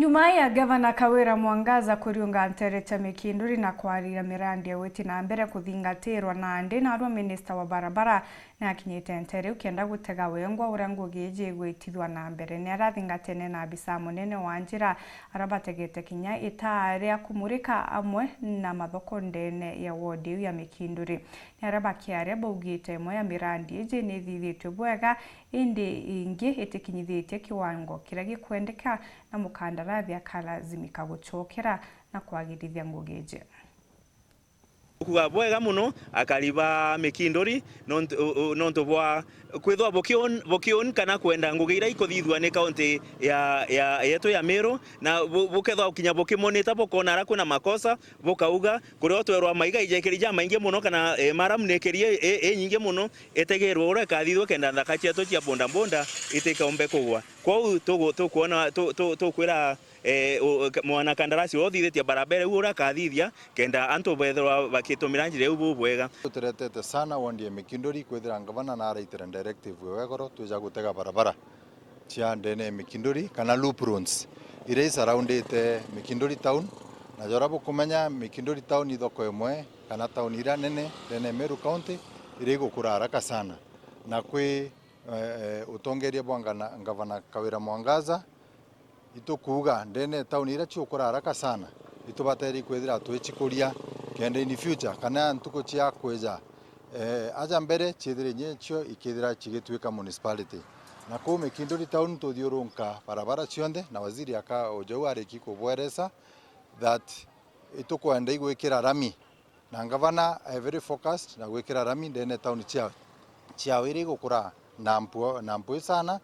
Nyuma ya Gavana Kawira Mwangaza kuriunga nterete Mikinduri na kwarira mirandi ya witi na mbere kuthingatirwa nandi na arwa minista wa barabara na akinyite ntere ukienda gutega wengwa uria ngugi igwitithwa na mbere ni arathingatene na abisa munene wa njira arabategete kinya itaria kumurika amwe na mathoko ndene ya wodi ya Mikinduri ni arabakiaria baugite imwe ya mirandi iji ni thithitwe bwega indi ingi itikinyithitie kiwango kiria gikwendeka na mukandarathi akalazimika gucokera na kwagirithia ngugije kuga bwega muno akaliba Mikinduri nonto bwa kwithwa bokion kana kwenda ngugira ikuthithwa ni county ya yetu ya Meru na bukethwa ukinya bokimonita bokona ara kuna makosa bokauga kurio twerwa maiga ijekirija maingi muno kana maramunekerie nyingi muno etegerwo ura kathithwa kenda thaka cheto cia bonda itikaombe kugwa kwau tukuona tukwira mwana kandarasi othithitie barabara ura kathithia kenda antu bethwa bakitumira njire ubu bwega turetete sana wondi Mikinduri kwithira ngavana na araitira directive wegoro tuja gutega barabara cia ndene Mikinduri kana loop roads ire surroundite Mikinduri town na jorabo kumenya Mikinduri town ithoko imwe kana town ira nene ndene Meru county ire gukura haraka sana na kwi utongeria bwangana ngavana Kawira Mwangaza itukuga ndene town ira chukura haraka sana itubateri kwithira twechikuria kenda in future kana ntuko cia kweja aja mbere chithire nyecho ikithira chigitwika municipality na ku Mikinduri town tuthiurunka barabara cionde na waziri aka ojau ariki kubweresa that itukwenda igwikira rami na ngavana very focused na gwikira rami ndene town cia wiri gukura na mpu sana